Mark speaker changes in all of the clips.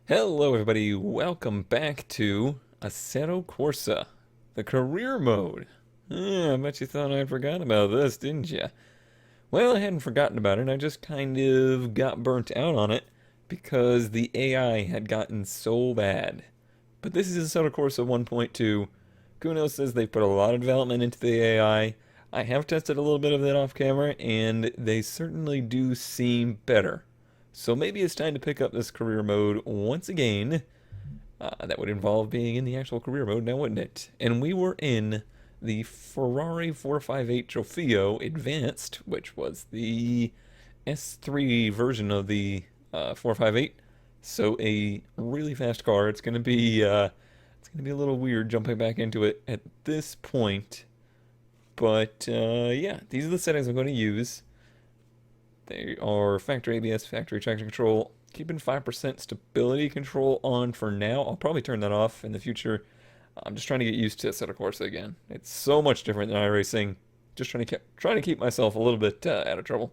Speaker 1: Hello everybody, welcome back to Assetto Corsa, the career mode. I bet you thought I'd forgotten about this, didn't you? Well, I hadn't forgotten about it, I just kind of got burnt out on it because the AI had gotten so bad. But this is Assetto Corsa 1.2. Kuno says they put a lot of development into the AI. I have tested a little bit of that off camera, and they certainly do seem better. So maybe it's time to pick up this career mode once again. That would involve being in the actual career mode now, wouldn't it? And we were in the Ferrari 458 Trofeo Advanced, which was the S3 version of the 458. So a really fast car. It's gonna be a little weird jumping back into it at this point. But yeah, these are the settings I'm going to use. They are factory ABS, factory traction control, keeping 5% stability control on for now. I'll probably turn that off in the future. I'm just trying to get used to Assetto Corsa again. It's so much different than iRacing. Just trying to keep myself a little bit out of trouble.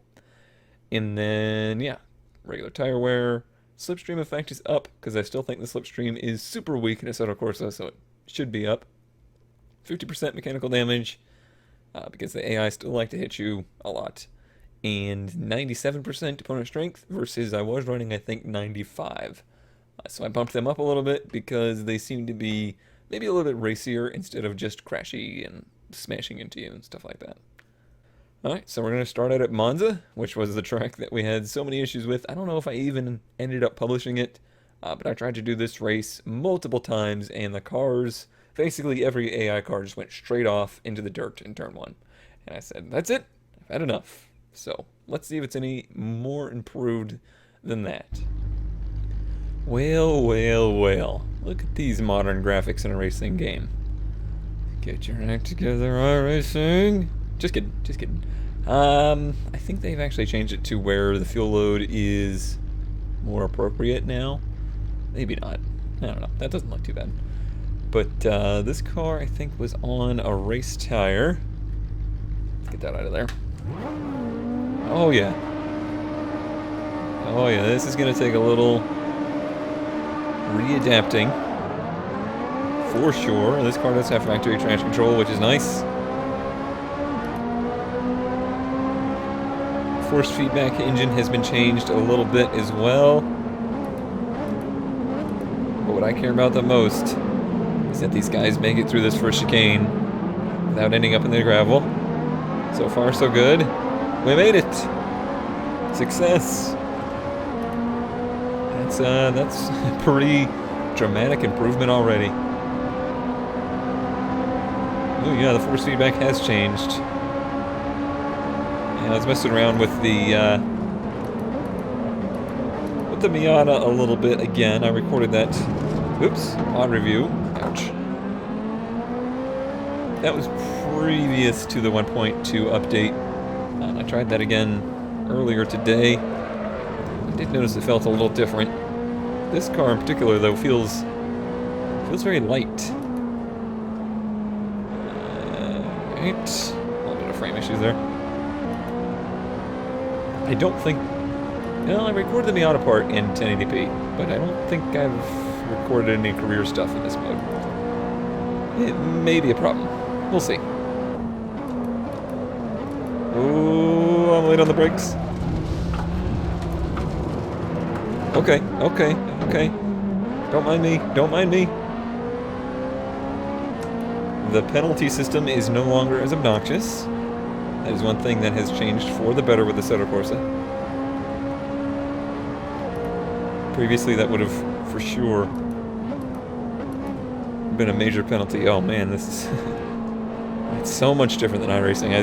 Speaker 1: And then, yeah, regular tire wear. Slipstream effect is up because I still think the slipstream is super weak in Assetto Corsa, so it should be up. 50% mechanical damage because the AI still like to hit you a lot. And 97% opponent strength versus I was running, I think, 95. So I bumped them up a little bit because they seem to be maybe a little bit racier instead of just crashy and smashing into you and stuff like that. Alright, so we're going to start out at Monza, which was the track that we had so many issues with. I don't know if I even ended up publishing it, but I tried to do this race multiple times, and the cars, basically every AI car just went straight off into the dirt in turn one. And I said, that's it, I've had enough. So let's see if it's any more improved than that. Well, well, well. Look at these modern graphics in a racing game. Get your act together, iRacing. Just kidding, just kidding. I think they've actually changed it to where the fuel load is more appropriate now. Maybe not. I don't know. That doesn't look too bad. But this car, I think, was on a race tire. Let's get that out of there. Oh yeah. Oh yeah, this is going to take a little readapting. For sure. This car does have factory traction control, which is nice. Force feedback engine has been changed a little bit as well. But what I care about the most is that these guys make it through this first chicane without ending up in the gravel. So far, so good. We made it! Success! That's a pretty dramatic improvement already. Oh yeah, the force feedback has changed. And I was messing around with the Miata a little bit again. I recorded that, oops, on review. Ouch. That was previous to the 1.2 update. And I tried that again earlier today. I did notice it felt a little different. This car in particular, though, feels very light. Right. A little bit of frame issues there. I don't think... Well, I recorded the Miata part in 1080p, but I don't think I've recorded any career stuff in this mode. It may be a problem. We'll see. Oh, I'm late on the brakes. Okay, okay, okay. Don't mind me, don't mind me. The penalty system is no longer as obnoxious. That is one thing that has changed for the better with the Assetto Corsa. Previously, that would have, for sure, been a major penalty. Oh man, this is... it's so much different than iRacing.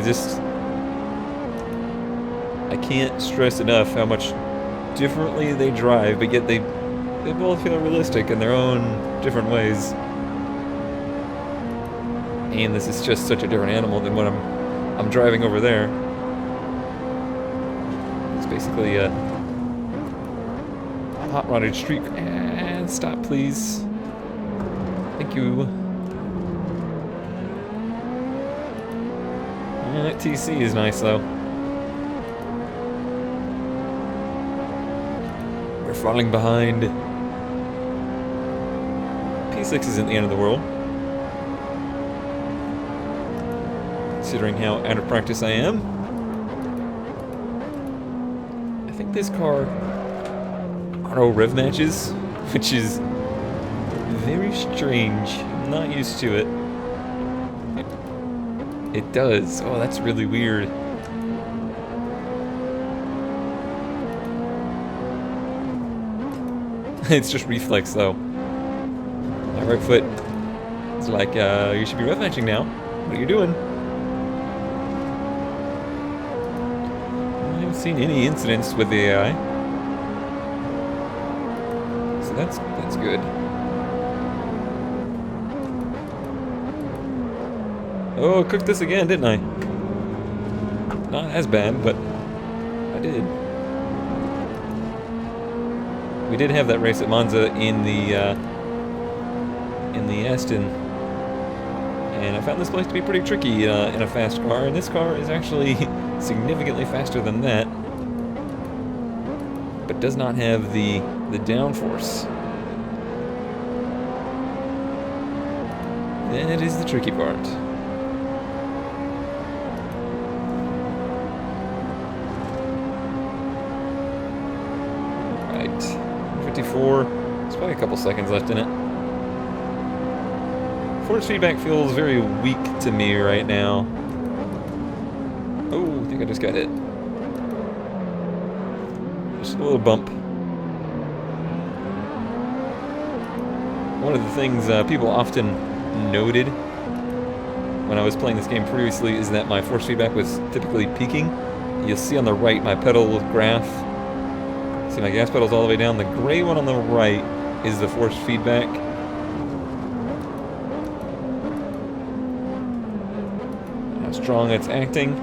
Speaker 1: I can't stress enough how much differently they drive, but yet they both feel realistic in their own different ways. And this is just such a different animal than what I'm driving over there. It's basically a hot-rodded street. And stop, please. Thank you. That TC is nice, though. We're falling behind. P6 isn't the end of the world, considering how out of practice I am. I think this car auto rev matches, which is very strange. I'm not used to it. It does. Oh, that's really weird. It's just reflex though. My right foot is like, you should be rev matching now. What are you doing? I haven't seen any incidents with the AI. So that's good. Oh, I cooked this again, didn't I? Not as bad, but I did. We did have that race at Monza in the Aston, and I found this place to be pretty tricky in a fast car, and this car is actually significantly faster than that, but does not have the downforce. That is the tricky part. Right, 54. There's probably a couple seconds left in it. Force feedback feels very weak to me right now. Oh, I think I just got hit. Just a little bump. One of the things people often noted when I was playing this game previously is that my force feedback was typically peaking. You'll see on the right my pedal graph. See my gas pedal's all the way down. The gray one on the right is the force feedback. How strong it's acting.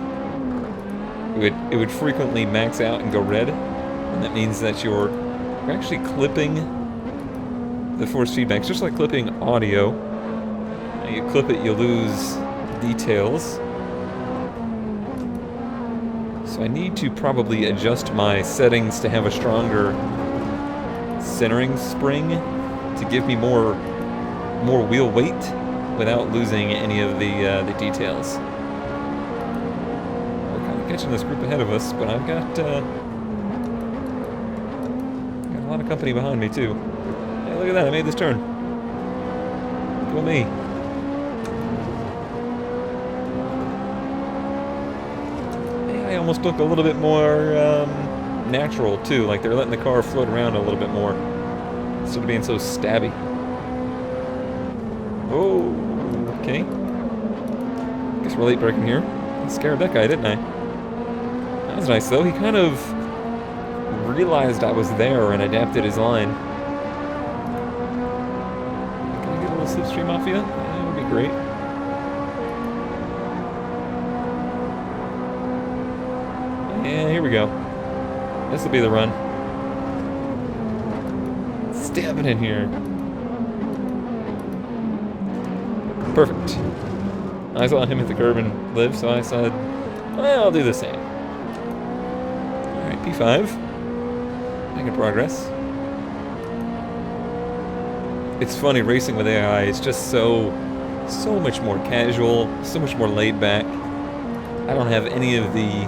Speaker 1: It would frequently max out and go red, and that means that you're actually clipping the force feedback. It's just like clipping audio. You clip it, you lose details. So I need to probably adjust my settings to have a stronger centering spring to give me more wheel weight without losing any of the details. We're kind of catching this group ahead of us, but I've got a lot of company behind me too. Hey, look at that! I made this turn. Go me. They almost look a little bit more natural too, like they're letting the car float around a little bit more instead of being so stabby. Oh, okay. Guess we're late braking here. I scared that guy, didn't I? That was nice though. He kind of realized I was there and adapted his line. Can I get a little slipstream off you? That would be great. And here we go. This will be the run. Stabbing in here. Perfect. I saw him hit the curb and live, so I said, well, I'll do the same. Alright, P5. Making progress. It's funny, racing with AI, it's just so much more casual, so much more laid back. I don't have any of the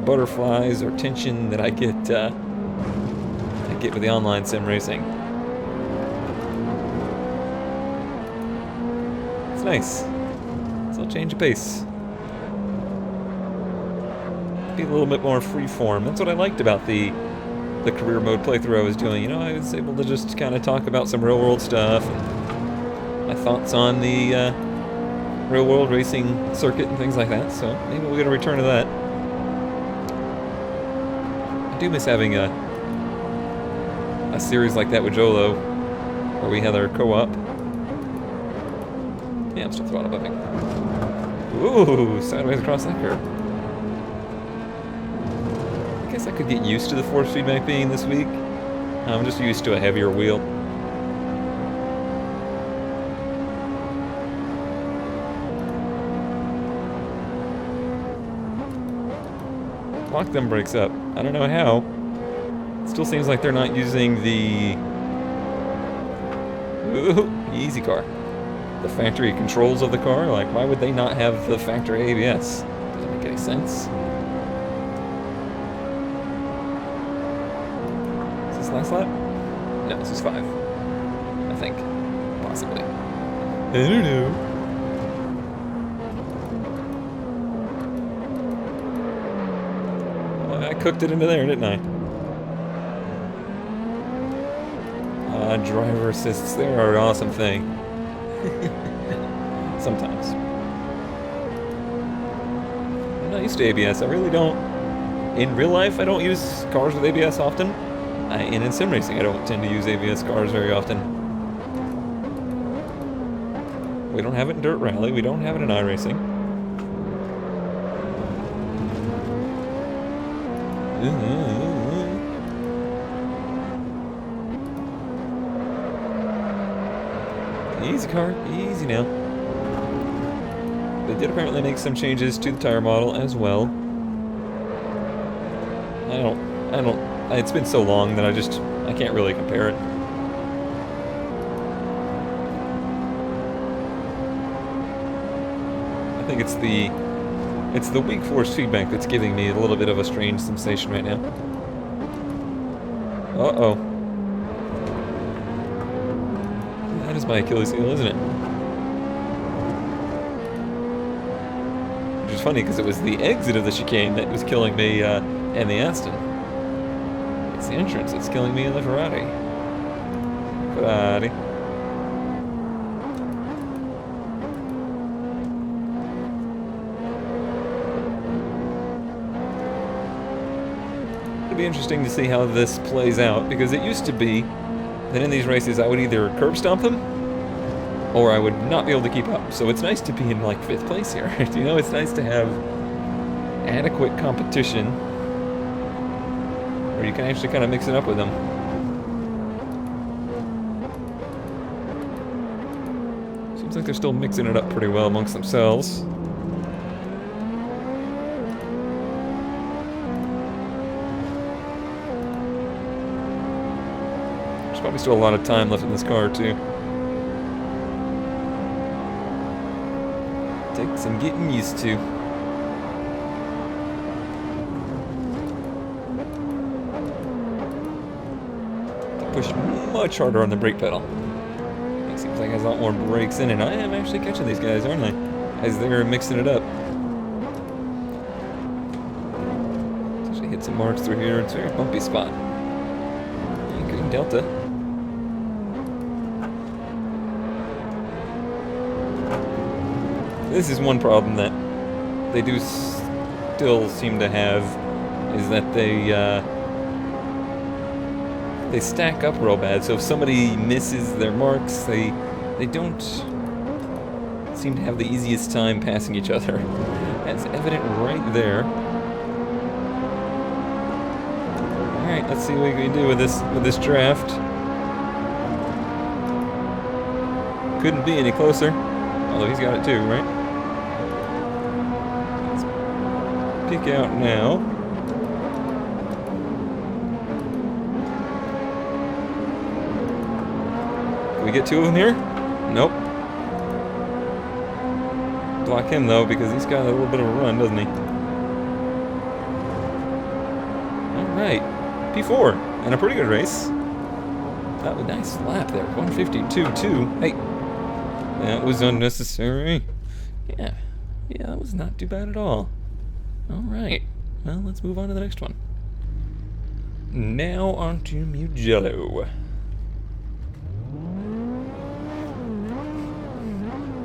Speaker 1: butterflies or tension that I get with the online sim racing. It's nice. It's a little change of pace. Be a little bit more freeform. That's what I liked about the career mode playthrough I was doing. You know, I was able to just kind of talk about some real world stuff, and my thoughts on the real world racing circuit and things like that. So maybe we'll get a return to that. I do miss having a series like that with Jolo, where we had our co-op. Yeah, I'm still throttle bumping. Ooh, sideways across that curve. I guess I could get used to the force feedback being this weak. I'm just used to a heavier wheel. Lock them brakes up. I don't know how. It still seems like they're not using the Ooh, easy car. The factory controls of the car, like, why would they not have the factory ABS? Doesn't make any sense. Is this last lap? No, this is 5. I think. Possibly. I don't know. Well, I cooked it into there, didn't I? Driver assists there are an awesome thing. Sometimes. I'm not used to ABS. I really don't. In real life, I don't use cars with ABS often. And in sim racing, I don't tend to use ABS cars very often. We don't have it in Dirt Rally. We don't have it in iRacing. Easy car, easy now. They did apparently make some changes to the tire model as well. It's been so long that I can't really compare it. I think it's the weak force feedback that's giving me a little bit of a strange sensation right now. Uh-oh. That is my Achilles heel, isn't it? Which is funny because it was the exit of the chicane that was killing me and the Aston. It's the entrance that's killing me in the Ferrari. It'll be interesting to see how this plays out, because it used to be that in these races I would either curb stomp them or I would not be able to keep up. So it's nice to be in like 5th place here. You know, it's nice to have adequate competition where you can actually kind of mix it up with them. Seems like they're still mixing it up pretty well amongst themselves. There's probably still a lot of time left in this car too. Takes some getting used to. Push much harder on the brake pedal. It seems like it has a lot more brakes in it. I am actually catching these guys, aren't I? As they're mixing it up. Actually hit some marks through here. It's a very bumpy spot. Green Delta. This is one problem that they do still seem to have, is that they stack up real bad. So if somebody misses their marks, they don't seem to have the easiest time passing each other. That's evident right there. All right, let's see what we can do with this draft. Couldn't be any closer. Although he's got it too, right? Let's peek out now. Can we get 2 of them here? Nope. Block him though, because he's got a little bit of a run, doesn't he? Alright. P4. And a pretty good race. That was a nice lap there. 152.2. Hey. That was unnecessary. Yeah, that was not too bad at all. Alright, well, let's move on to the next one. Now on to Mugello.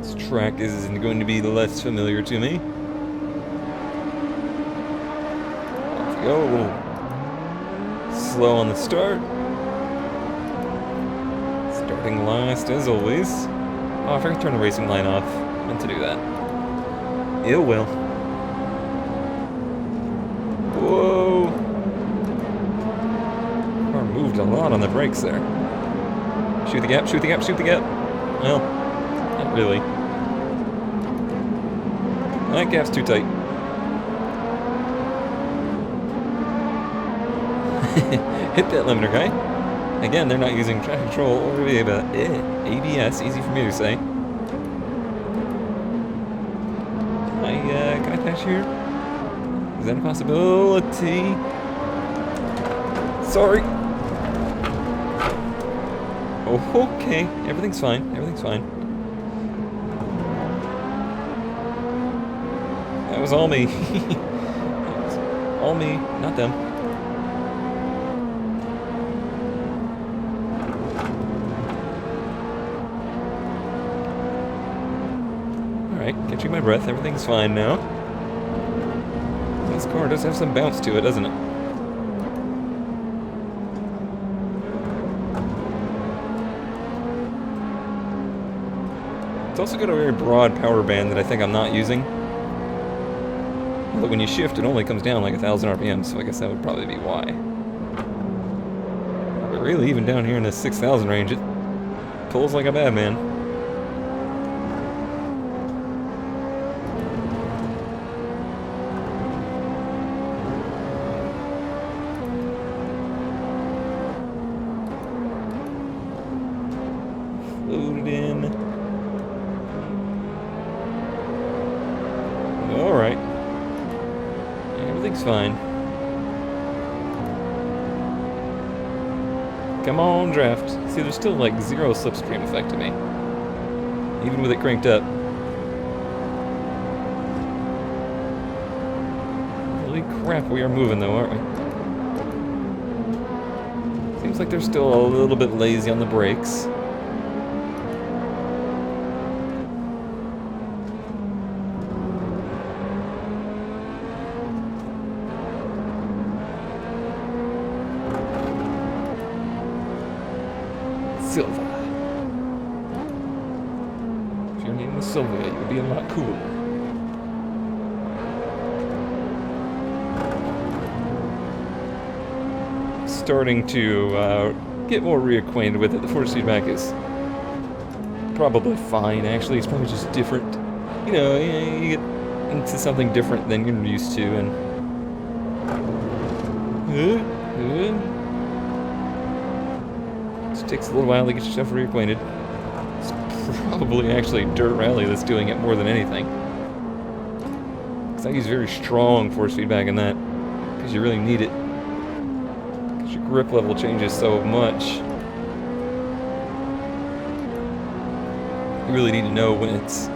Speaker 1: This track is going to be less familiar to me. Off we go, a little slow on the start. Starting last as always. Oh, I forgot to turn the racing line off. I meant to do that. It will. Whoa. Car moved a lot on the brakes there. Shoot the gap, shoot the gap, shoot the gap. Well, not really. That gap's too tight. Hit that limiter, guy. Again, they're not using traction control or ABS, easy for me to say. Can I pass here? Is that a possibility? Sorry. Oh, okay. Everything's fine. Everything's fine. That was all me. That was all me, not them. Alright, catching my breath. Everything's fine now. This car does have some bounce to it, doesn't it? It's also got a very broad power band that I think I'm not using. Although when you shift, it only comes down like 1,000 RPM, so I guess that would probably be why. But really, even down here in the 6,000 range, it pulls like a bad man. Load it in. Alright. Everything's fine. Come on, draft. See, there's still like zero slipstream effect to me. Even with it cranked up. Holy crap, we are moving though, aren't we? Seems like they're still a little bit lazy on the brakes. Silver. If your name was Silver, you would be a lot cooler. Starting to get more reacquainted with it. The force feedback is probably fine, actually. It's probably just different. You know, you get into something different than you're used to, and... It takes a little while to get yourself reacquainted. It's probably actually Dirt Rally that's doing it more than anything. Because I use very strong force feedback in that. Because you really need it. Because your grip level changes so much. You really need to know when it's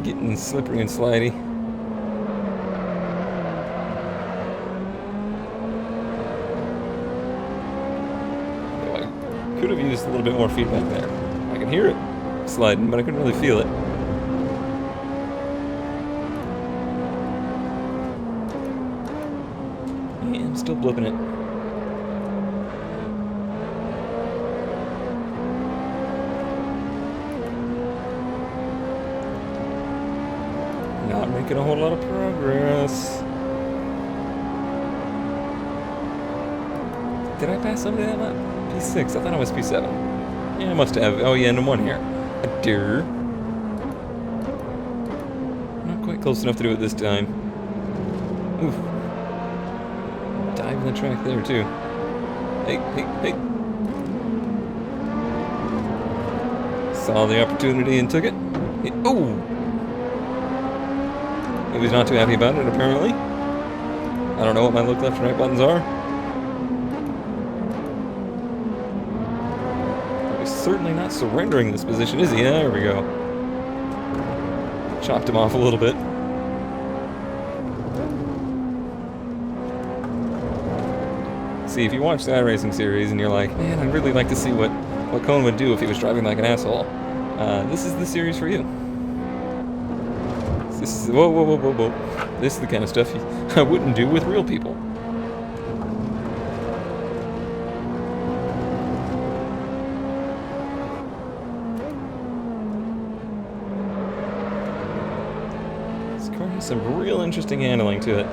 Speaker 1: getting slippery and slidey. Could have used a little bit more feedback there. I can hear it sliding, but I couldn't really feel it. Yeah, I'm still blipping it. Not making a whole lot of progress. Did I pass somebody that lap? P6, I thought I was P7. Yeah, I must have. Oh yeah, and one here. A deer. Not quite close enough to do it this time. Oof. Dive in the track there too. Hey. Saw the opportunity and took it. Oh! He was not too happy about it, apparently. I don't know what my look left and right buttons are. Certainly not surrendering this position, is he? Yeah, there we go. Chopped him off a little bit. See, if you watch that racing series and you're like, man, I'd really like to see what Cohn would do if he was driving like an asshole, this is the series for you. This is, whoa. This is the kind of stuff I wouldn't do with real people. Some real interesting handling to it.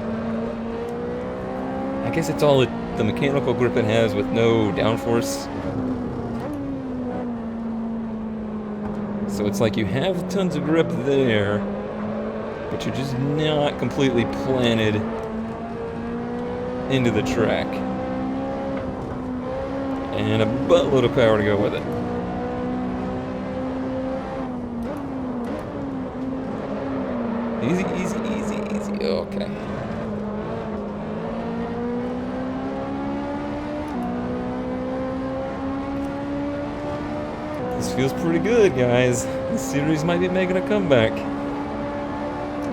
Speaker 1: I guess it's all the mechanical grip it has with no downforce. So it's like you have tons of grip there, but you're just not completely planted into the track. And a buttload of power to go with it. Easy, easy, easy, easy. Okay. This feels pretty good, guys. This series might be making a comeback.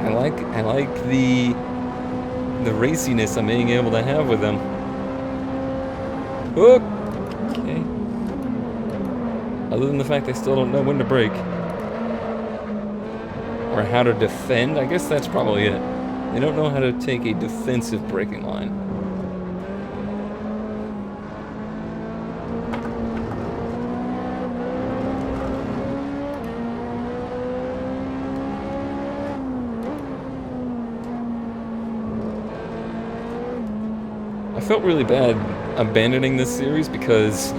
Speaker 1: I like the raciness I'm being able to have with them. Okay. Other than the fact they still don't know when to brake. Or how to defend, I guess that's probably it. They don't know how to take a defensive braking line. I felt really bad abandoning this series because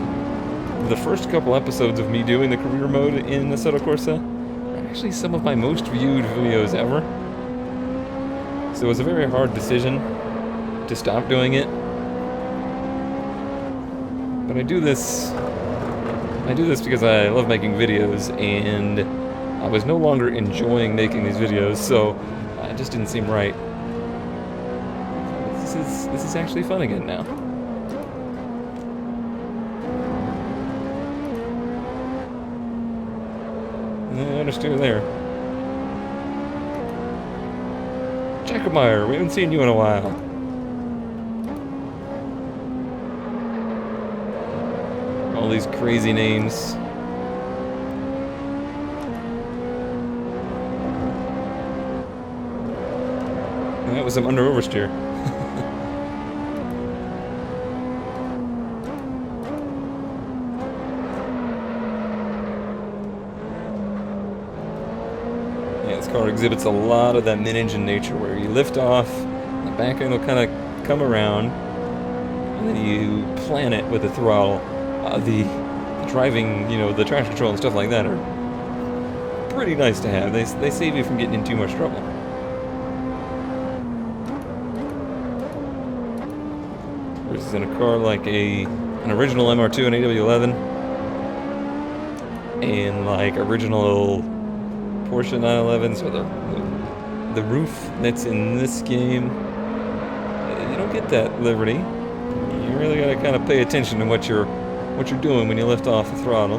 Speaker 1: the first couple episodes of me doing the career mode in Assetto Corsa are actually some of my most viewed videos ever. So it was a very hard decision to stop doing it. But I do this because I love making videos, and I was no longer enjoying making these videos, so it just didn't seem right. This is actually fun again now. Understeer there. Jackemeyer, we haven't seen you in a while. All these crazy names. That was some under oversteer. This car exhibits a lot of that mid-engine nature where you lift off, the back end will kind of come around, and then you plan it with the throttle. The driving, you know, the traction control and stuff like that are pretty nice to have. They save you from getting in too much trouble. Versus in a car like an original MR2 and AW11, and like original Porsche 911s, or the roof that's in this game, you don't get that liberty. You really gotta kind of pay attention to what you're doing when you lift off the throttle.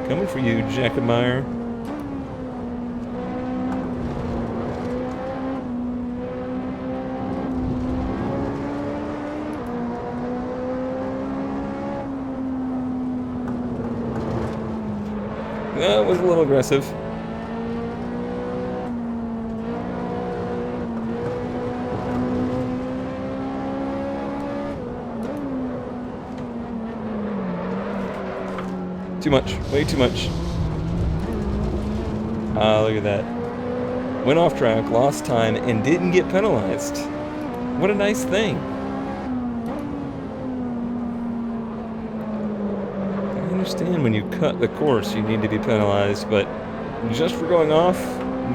Speaker 1: Coming for you, Jackemeyer. That was a little aggressive. Too much. Way too much. Ah, look at that. Went off track, lost time, and didn't get penalized. What a nice thing. I understand when you cut the course you need to be penalized, but just for going off,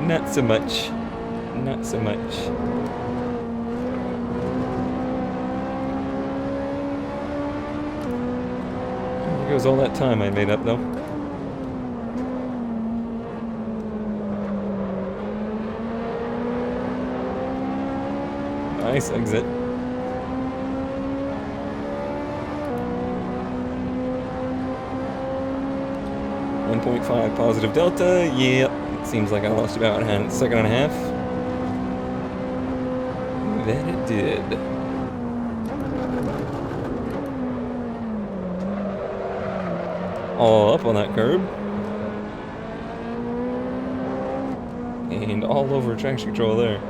Speaker 1: not so much. Not so much. There goes all that time I made up, though. Nice exit. .5 positive delta. Yep. It seems like I lost about a second and a half. That it did. All up on that curb. And all over traction control there.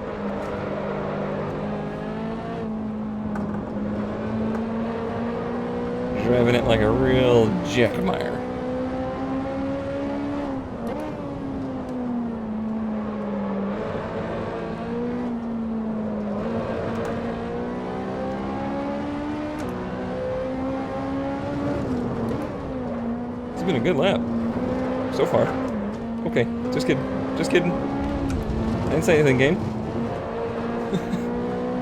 Speaker 1: Driving it like a real Jackemeyer. It's been a good lap so far. Okay, just kidding. Just kidding. Didn't say anything, game.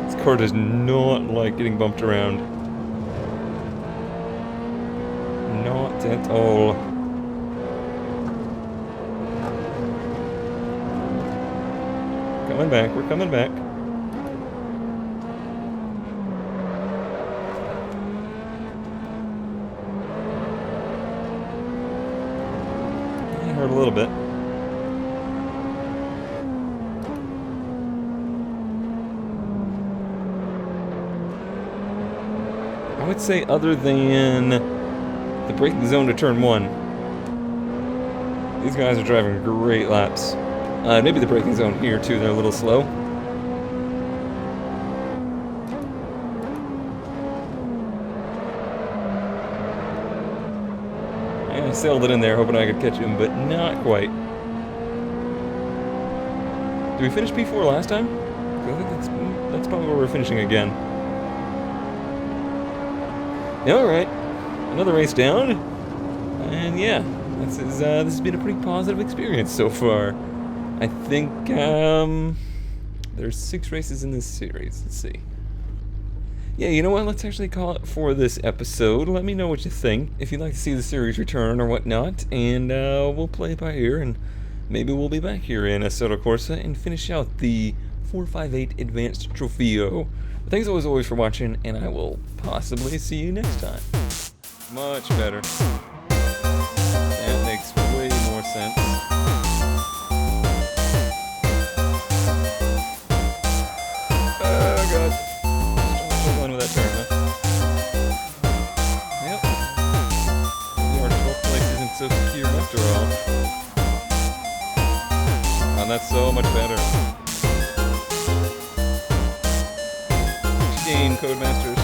Speaker 1: This car does not like getting bumped around. Not at all. Coming back, we're coming back. It hurt a little bit. I would say other than the braking zone to turn 1, these guys are driving great laps. Maybe the braking zone here too, they're a little slow. I sailed it in there hoping I could catch him, but not quite. Did we finish P4 last time? I think that's probably where we're finishing again. Alright, another race down. And yeah, this has been a pretty positive experience so far. I think there's 6 races in this series. Let's see. Yeah, you know what? Let's actually call it for this episode. Let me know what you think. If you'd like to see the series return or whatnot, and we'll play it by ear, and maybe we'll be back here in Assetto Corsa and finish out the 458 Advanced Trofeo. But thanks always for watching, and I will possibly see you next time. Much better. That makes way more sense. Oh god. Struggling with that turn, huh? Yep. Maybe our 12th place isn't so secure after all. Oh, that's so much better. Game Codemasters.